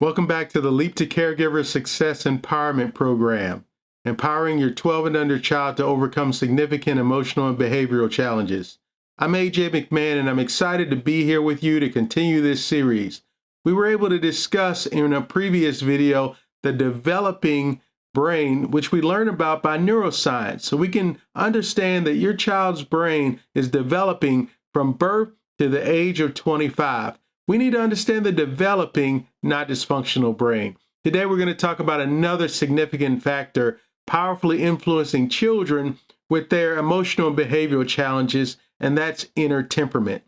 Welcome back to the Leap to Caregiver Success Empowerment Program, empowering your 12 and under child to overcome significant emotional and behavioral challenges. I'm A.J. McMahon, and I'm excited to be here with you to continue this series. We were able to discuss in a previous video the developing brain, which we learn about by neuroscience, so we can understand that your child's brain is developing from birth to the age of 25. We need to understand the developing, not dysfunctional brain. Today, we're going to talk about another significant factor powerfully influencing children with their emotional and behavioral challenges, and that's inner temperament.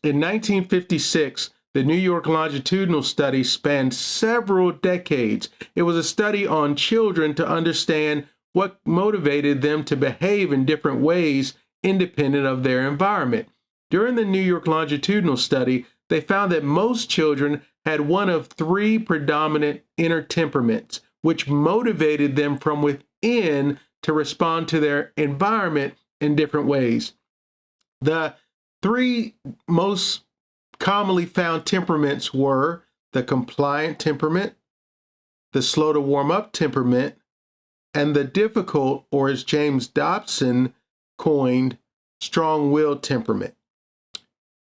In 1956, the New York longitudinal study spanned several decades. It was a study on children to understand what motivated them to behave in different ways independent of their environment. During the New York longitudinal study, they found that most children had one of three predominant inner temperaments, which motivated them from within to respond to their environment in different ways. The three most commonly found temperaments were the compliant temperament, the slow to warm up temperament, and the difficult, or as James Dobson coined, strong-willed temperament.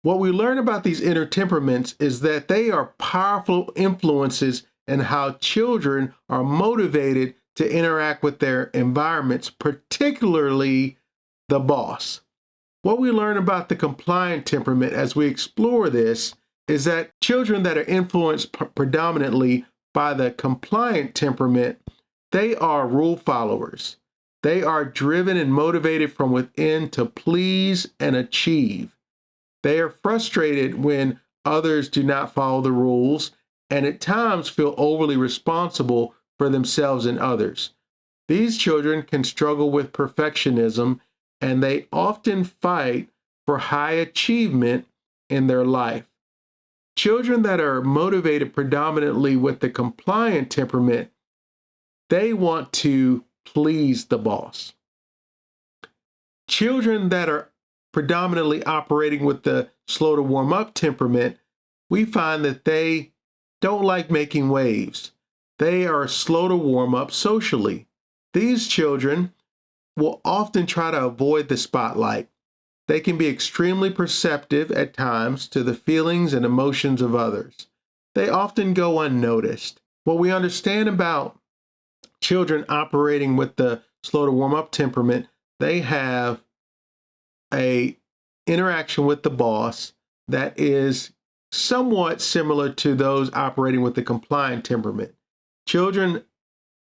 What we learn about these inner temperaments is that they are powerful influences in how children are motivated to interact with their environments, particularly the boss. What we learn about the compliant temperament as we explore this is that children that are influenced predominantly by the compliant temperament, they are rule followers. They are driven and motivated from within to please and achieve. They are frustrated when others do not follow the rules and at times feel overly responsible for themselves and others. These children can struggle with perfectionism, and they often fight for high achievement in their life. Children that are motivated predominantly with the compliant temperament, they want to please the boss. Children that are predominantly operating with the slow to warm up temperament, we find that they don't like making waves. They are slow to warm up socially. These children will often try to avoid the spotlight. They can be extremely perceptive at times to the feelings and emotions of others. They often go unnoticed. What we understand about children operating with the slow to warm up temperament, they have a interaction with the boss that is somewhat similar to those operating with the compliant temperament. Children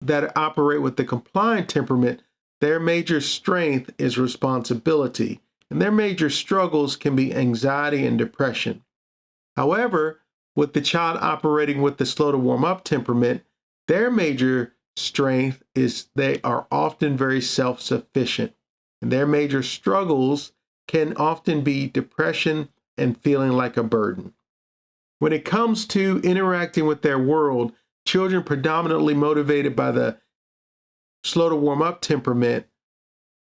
that operate with the compliant temperament, their major strength is responsibility, and their major struggles can be anxiety and depression. However, with the child operating with the slow to warm up temperament, their major strength is they are often very self-sufficient. And their major struggles can often be depression and feeling like a burden. When it comes to interacting with their world, children predominantly motivated by the slow to warm up temperament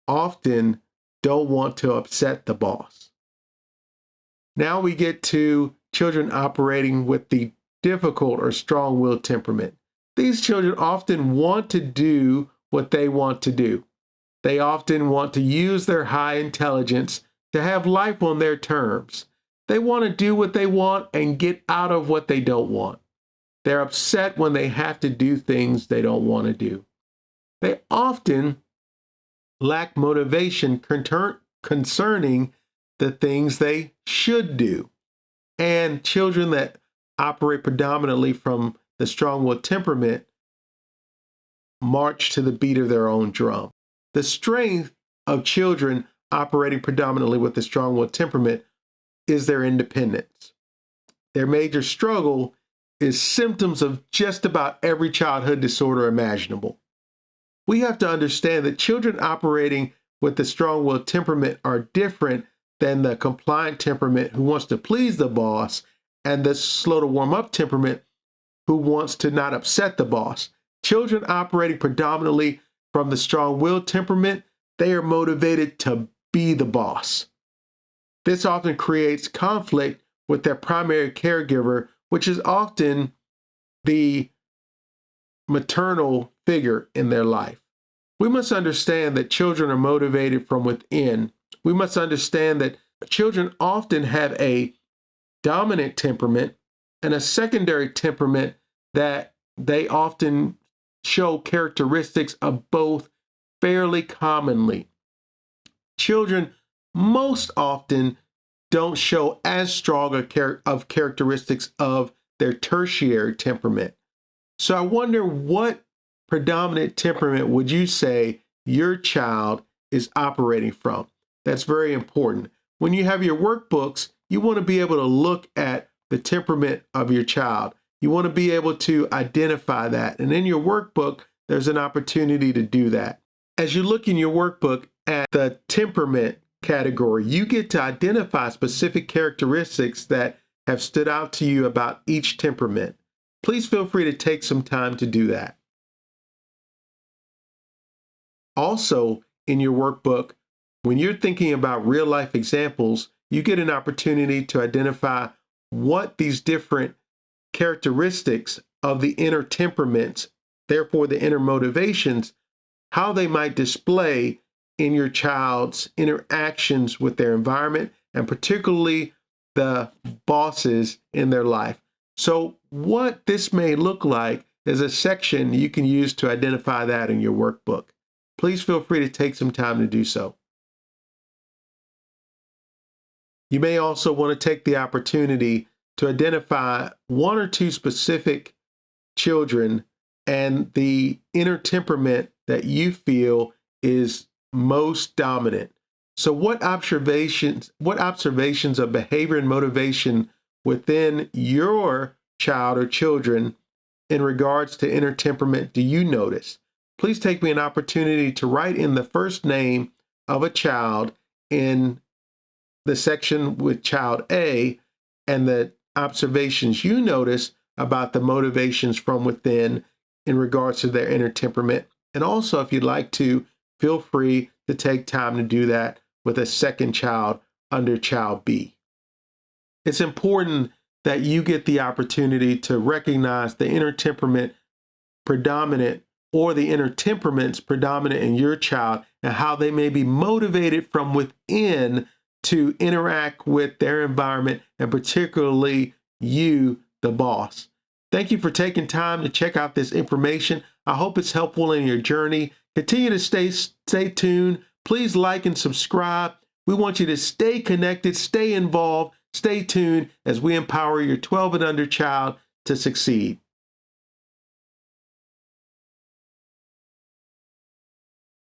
often don't want to upset the boss. Now we get to children operating with the difficult or strong-willed temperament. These children often want to do what they want to do. They often want to use their high intelligence to have life on their terms. They want to do what they want and get out of what they don't want. They're upset when they have to do things they don't want to do. They often lack motivation concerning the things they should do. And children that operate predominantly from the strong-willed temperament march to the beat of their own drum. The strength of children operating predominantly with the strong-willed temperament is their independence. Their major struggle is symptoms of just about every childhood disorder imaginable. We have to understand that children operating with the strong-willed temperament are different than the compliant temperament who wants to please the boss and the slow to warm up temperament who wants to not upset the boss. Children operating predominantly from the strong-willed temperament, they are motivated to be the boss. This often creates conflict with their primary caregiver, which is often the maternal figure in their life. We must understand that children are motivated from within. We must understand that children often have a dominant temperament and a secondary temperament that they often show characteristics of both fairly commonly. Children most often don't show as strong of characteristics of their tertiary temperament. So I wonder, what predominant temperament would you say your child is operating from? That's very important. When you have your workbooks, you want to be able to look at the temperament of your child. You want to be able to identify that. And in your workbook, there's an opportunity to do that. As you look in your workbook at the temperament category, you get to identify specific characteristics that have stood out to you about each temperament. Please feel free to take some time to do that. Also, in your workbook, when you're thinking about real life examples, you get an opportunity to identify what these different characteristics of the inner temperaments, therefore the inner motivations, how they might display in your child's interactions with their environment, and particularly the bosses in their life. So what this may look like is a section you can use to identify that in your workbook. Please feel free to take some time to do so. You may also want to take the opportunity to identify one or two specific children and the inner temperament that you feel is most dominant. So what observations of behavior and motivation within your child or children in regards to inner temperament do you notice? Please take me an opportunity to write in the first name of a child in the section with child A and the observations you notice about the motivations from within in regards to their inner temperament. And also, if you'd like to, feel free to take time to do that with a second child under child B. It's important that you get the opportunity to recognize the inner temperament predominant or the inner temperaments predominant in your child and how they may be motivated from within to interact with their environment, and particularly you, the boss. Thank you for taking time to check out this information. I hope it's helpful in your journey. Continue to stay tuned. Please like and subscribe. We want you to stay connected, stay involved, stay tuned as we empower your 12 and under child to succeed.